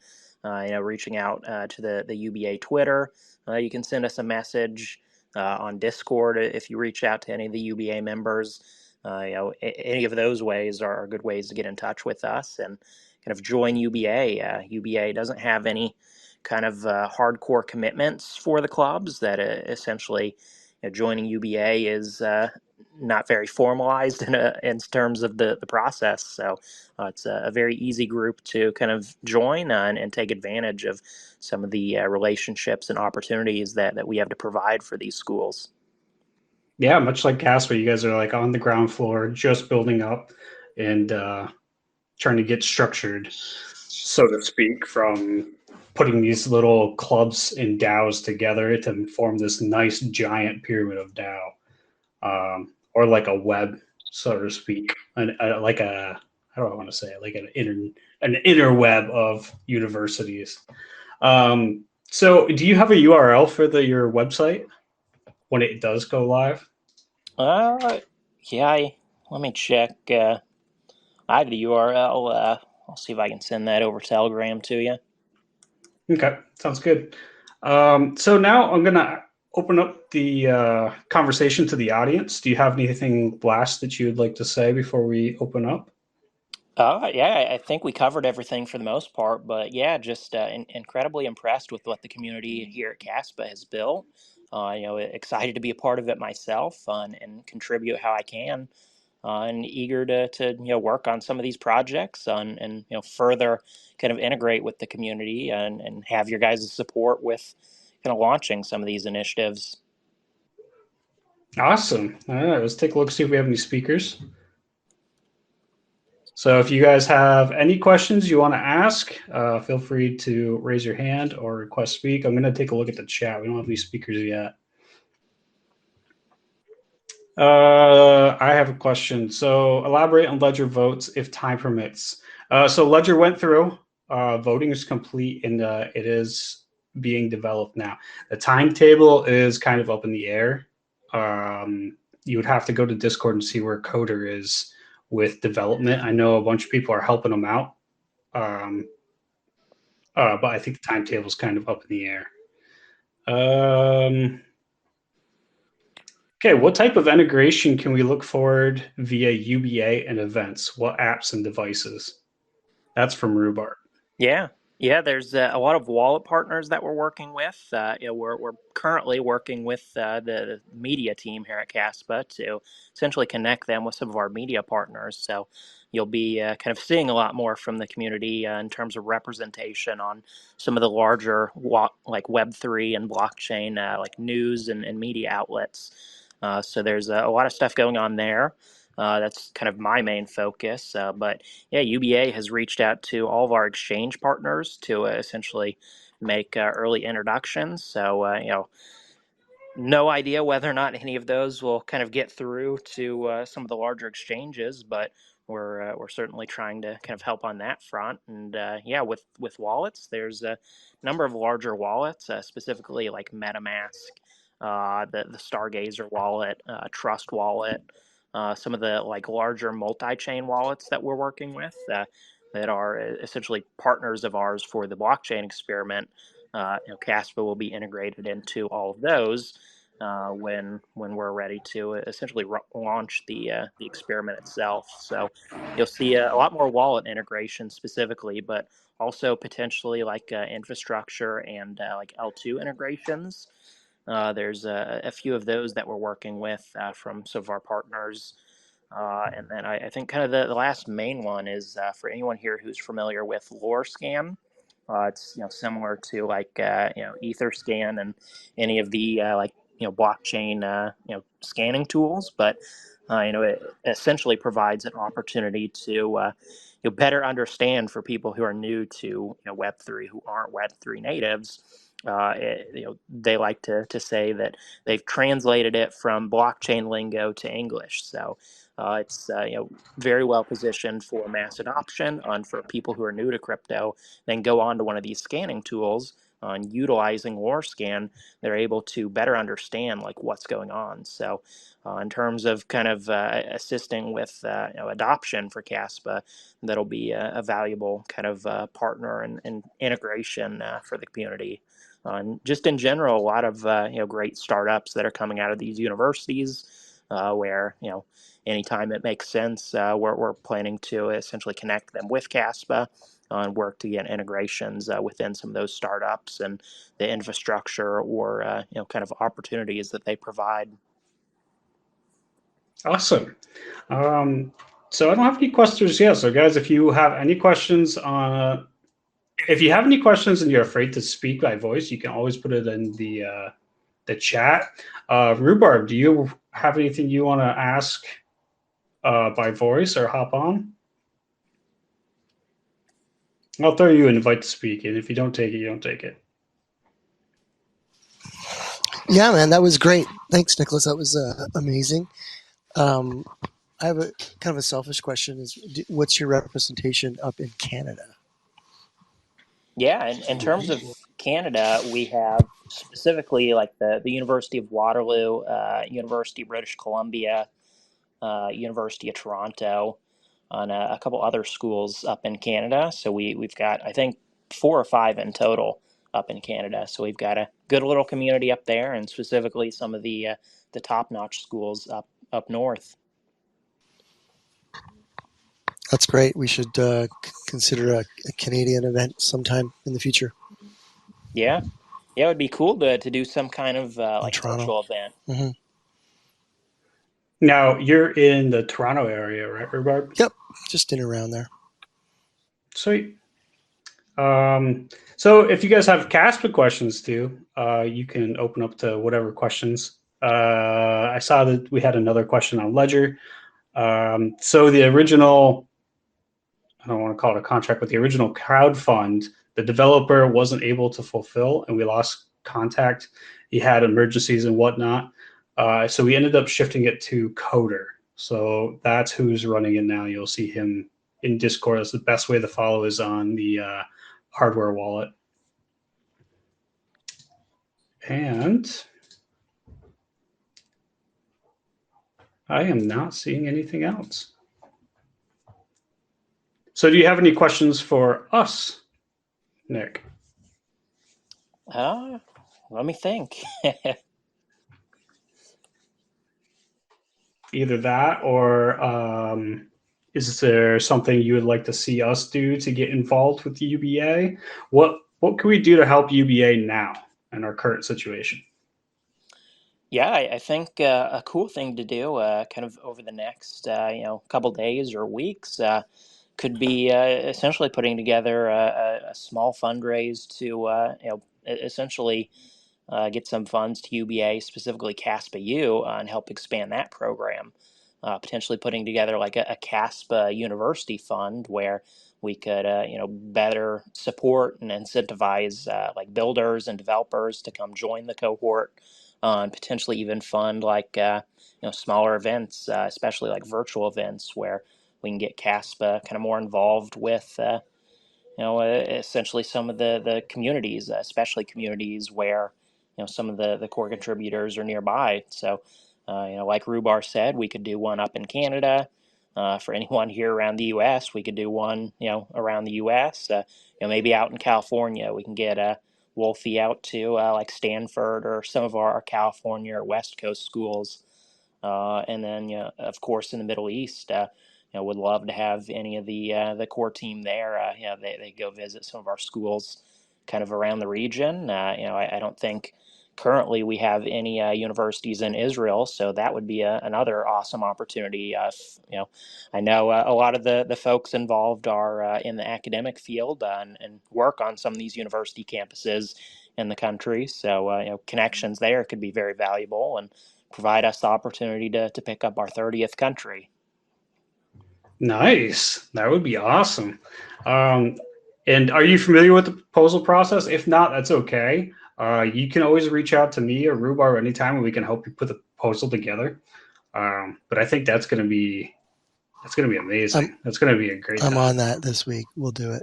reaching out to the UBA Twitter. You can send us a message on Discord if you reach out to any of the UBA members. Any of those ways are good ways to get in touch with us and kind of join UBA. UBA doesn't have any kind of hardcore commitments for the clubs. That essentially, joining UBA is not very formalized in terms of the process. So it's a very easy group to kind of join and take advantage of some of the relationships and opportunities that we have to provide for these schools. Yeah, much like Kaspa, you guys are like on the ground floor, just building up and trying to get structured, so to speak, from putting these little clubs and DAOs together to form this nice giant pyramid of DAO, or like a web, so to speak, like a, how do I want to say it, like an interweb of universities. So, do you have a URL for your website when it does go live? Yeah, let me check. I have the URL. I'll see if I can send that over Telegram to you. Okay, sounds good. So now I'm gonna open up the conversation to the audience. Do you have anything last that you would like to say before we open up? Yeah, I think we covered everything for the most part, but yeah, just incredibly impressed with what the community here at Caspa has built. Excited to be a part of it myself and contribute how I can, and eager to work on some of these projects and further kind of integrate with the community and have your guys' support with kind of launching some of these initiatives. Awesome. All right, let's take a look, see if we have any speakers. So if you guys have any questions you want to ask, feel free to raise your hand or request speak. I'm going to take a look at the chat. We don't have any speakers yet. I have a question. So elaborate on Ledger votes if time permits. So Ledger went through. Voting is complete, and it is being developed now. The timetable is kind of up in the air. You would have to go to Discord and see where Coder is with development. I know a bunch of people are helping them out, but I think the timetable is kind of up in the air. Okay, what type of integration can we look forward via UBA and events? What apps and devices? That's from Rhubarb. Yeah, there's a lot of wallet partners that we're working with. We're currently working with the media team here at Caspa to essentially connect them with some of our media partners. So you'll be kind of seeing a lot more from the community in terms of representation on some of the larger like Web3 and blockchain like news and media outlets. So there's a lot of stuff going on there. That's kind of my main focus. But yeah, UBA has reached out to all of our exchange partners to essentially make early introductions. So, no idea whether or not any of those will kind of get through to some of the larger exchanges, but we're certainly trying to kind of help on that front. And yeah, with wallets, there's a number of larger wallets, specifically like MetaMask, the Stargazer wallet, Trust wallet, some of the like larger multi-chain wallets that we're working with that are essentially partners of ours for the blockchain experiment. Caspa will be integrated into all of those when we're ready to essentially launch the experiment itself. So you'll see a lot more wallet integration specifically, but also potentially like infrastructure and like L2 integrations. There's a few of those that we're working with from some of our partners. And then I think kind of the last main one is for anyone here who's familiar with LoreScan. It's similar to like EtherScan and any of the like blockchain scanning tools, but it essentially provides an opportunity to better understand for people who are new to Web3, who aren't Web3 natives. They like to say that they've translated it from blockchain lingo to English. So it's very well positioned for mass adoption and for people who are new to crypto. Then go on to one of these scanning tools. on utilizing LoreScan, they're able to better understand like what's going on. So in terms of kind of assisting with adoption for Kaspa, that'll be a valuable kind of partner and integration for the community. And just in general, a lot of great startups that are coming out of these universities where anytime it makes sense, we're planning to essentially connect them with Kaspa and work to get integrations within some of those startups and the infrastructure or kind of opportunities that they provide. Awesome. So I don't have any questions yet. So guys, if you have any questions if you have any questions and you're afraid to speak by voice, you can always put it in the chat. Rhubarb, do you have anything you want to ask by voice or hop on? I'll throw you an invite to speak, and if you don't take it, you don't take it. Yeah, man, that was great. Thanks, Nicholas. That was amazing. I have a kind of a selfish question: what's your representation up in Canada? Yeah, in terms of Canada, we have specifically like the University of Waterloo, University of British Columbia, University of Toronto, and a couple other schools up in Canada. So we've got, I think, 4 or 5 in total up in Canada. So we've got a good little community up there, and specifically some of the top-notch schools up north. That's great. We should consider a Canadian event sometime in the future. Yeah, it would be cool to do some kind of like virtual event. Mm-hmm. Now, you're in the Toronto area, right, Rhubarb? Yep, just in around there. Sweet. So if you guys have Kaspa questions too, you can open up to whatever questions. I saw that we had another question on Ledger. So the original, I don't want to call it a contract, but the original crowd fund, the developer wasn't able to fulfill and we lost contact. He had emergencies and whatnot. So we ended up shifting it to Coder. So that's who's running it now. You'll see him in Discord. That's the best way to follow is on the hardware wallet. And I am not seeing anything else. So do you have any questions for us, Nick? Let me think. Either that or is there something you would like to see us do to get involved with the UBA? What can we do to help UBA now in our current situation? Yeah, I think a cool thing to do kind of over the next couple days or weeks could be essentially putting together a small fundraise to essentially get some funds to UBA, specifically Kaspa U, and help expand that program. Potentially putting together like a Kaspa University fund where we could better support and incentivize like builders and developers to come join the cohort, and potentially even fund like smaller events, especially like virtual events where we can get Kaspa kind of more involved with essentially some of the communities, especially communities where some of the core contributors are nearby. So like Rhubar said, we could do one up in Canada. For anyone here around the U.S., we could do one around the U.S. Maybe out in California, we can get Wolfie out to like Stanford or some of our California or West Coast schools. And then, of course, in the Middle East, would love to have any of the core team there. They go visit some of our schools kind of around the region. I don't think currently we have any universities in Israel, so that would be another awesome opportunity. I know a lot of the folks involved are in the academic field and work on some of these university campuses in the country. So connections there could be very valuable and provide us the opportunity to pick up our 30th country. Nice. That would be awesome. And are you familiar with the proposal process? If not, that's okay. You can always reach out to me or Rhubarb anytime and we can help you put the proposal together. But I think that's going to be amazing. That's going to be a great time. I'm on that this week. We'll do it.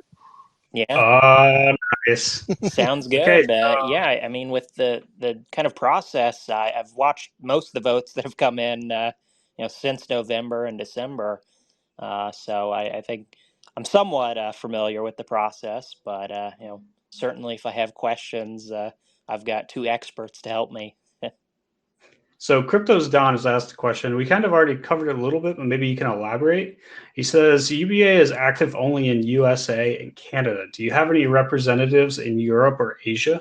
Yeah. Nice. Sounds Okay. good. Yeah, I mean, with the kind of process, I've watched most of the votes that have come in, since November and December. So I think I'm somewhat familiar with the process, but certainly if I have questions, I've got two experts to help me. So Crypto's Don has asked a question. We kind of already covered it a little bit, but maybe you can elaborate. He says UBA is active only in USA and Canada. Do you have any representatives in Europe or Asia?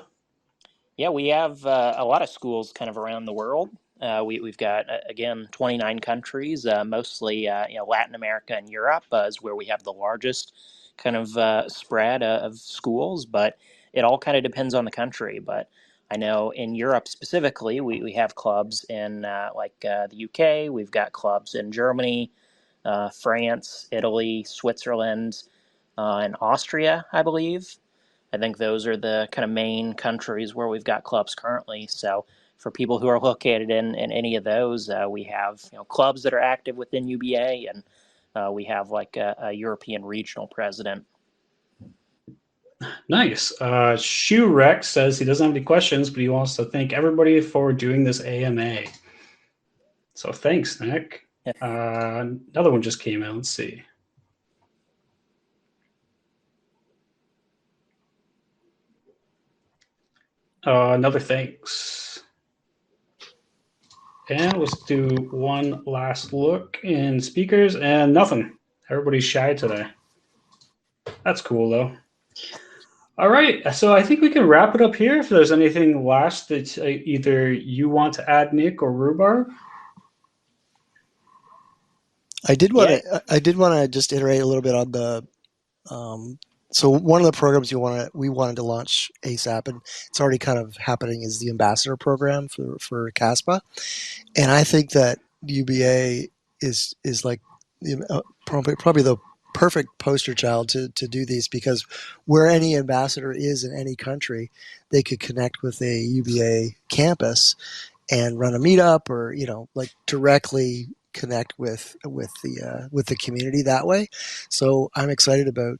Yeah, we have a lot of schools kind of around the world. We've got again 29 countries, mostly Latin America and Europe is where we have the largest kind of spread of schools. But it all kind of depends on the country. But I know in Europe specifically, we have clubs in the UK. We've got clubs in Germany, France, Italy, Switzerland, and Austria, I believe. I think those are the kind of main countries where we've got clubs currently. So for people who are located in any of those, we have clubs that are active within UBA, and we have like a European regional president. Nice. Shoe Rex says he doesn't have any questions, but he wants to thank everybody for doing this AMA. So thanks, Nick. Another one just came in. Let's see. Another thanks. And let's do one last look in speakers, and nothing. Everybody's shy today. That's cool, though. All right, so I think we can wrap it up here. If there's anything last that either you want to add, Nick or Rhubarb. I did want to just iterate a little bit on the. So one of the programs we wanted to launch ASAP, and it's already kind of happening, is the ambassador program for Kaspa, and I think that UBA is like probably the perfect poster child to do these, because where any ambassador is in any country, they could connect with a UBA campus and run a meetup, or like directly connect with the community that way. So I'm excited about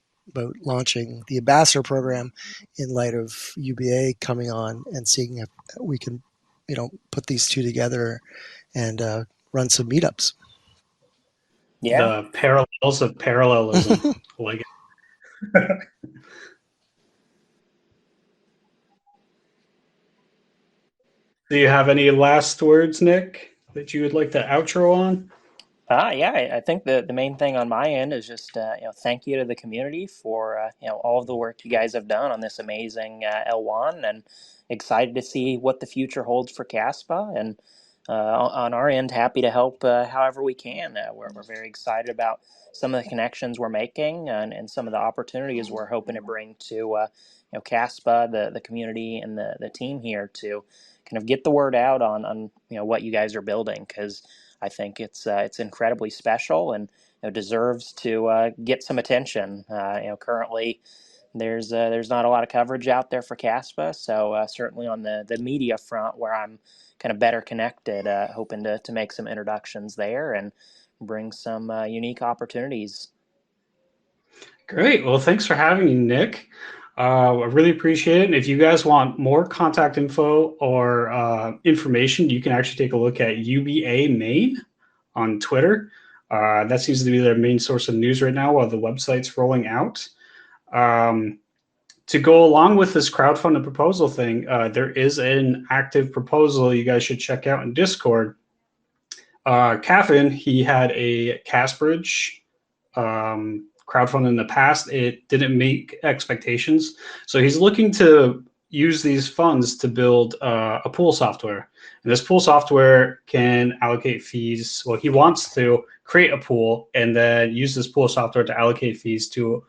launching the ambassador program in light of UBA coming on, and seeing if we can put these two together and run some meetups. Yeah. The parallels of parallelism. Like it. Do you have any last words, Nick, that you would like to outro on? Yeah, I think the main thing on my end is just thank you to the community for all of the work you guys have done on this amazing L1, and excited to see what the future holds for Caspa. And on our end, happy to help however we can. We're very excited about some of the connections we're making, and some of the opportunities we're hoping to bring to Caspa, the community, and the team here to kind of get the word out on what you guys are building, because I think it's incredibly special, and deserves to get some attention. Currently there's not a lot of coverage out there for Caspa, so certainly on the media front, where I'm kind of better connected, hoping to make some introductions there and bring some unique opportunities. Great. Well, thanks for having me, Nick. I really appreciate it. And if you guys want more contact info or information, you can actually take a look at UBA Maine on Twitter. That seems to be their main source of news right now while the website's rolling out. To go along with this crowdfunding proposal thing, there is an active proposal you guys should check out in Discord. Caffin, he had a Casbridge crowdfunding in the past. It didn't meet expectations, so he's looking to use these funds to build a pool software. And this pool software can allocate fees. Well, he wants to create a pool and then use this pool software to allocate fees to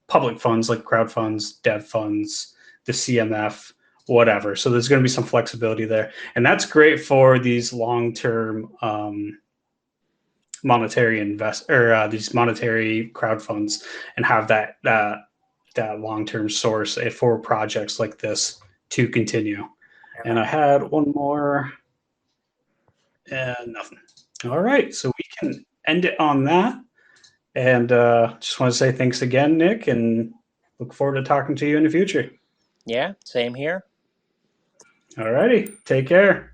public funds like crowd funds, dev funds, the CMF, whatever. So there's going to be some flexibility there, and that's great for these long-term monetary these monetary crowd funds, and have that long-term source for projects like this to continue. And I had one more, and nothing. All right, so we can end it on that. And just want to say thanks again, Nick, and look forward to talking to you in the future. Yeah, same here. All righty. Take care.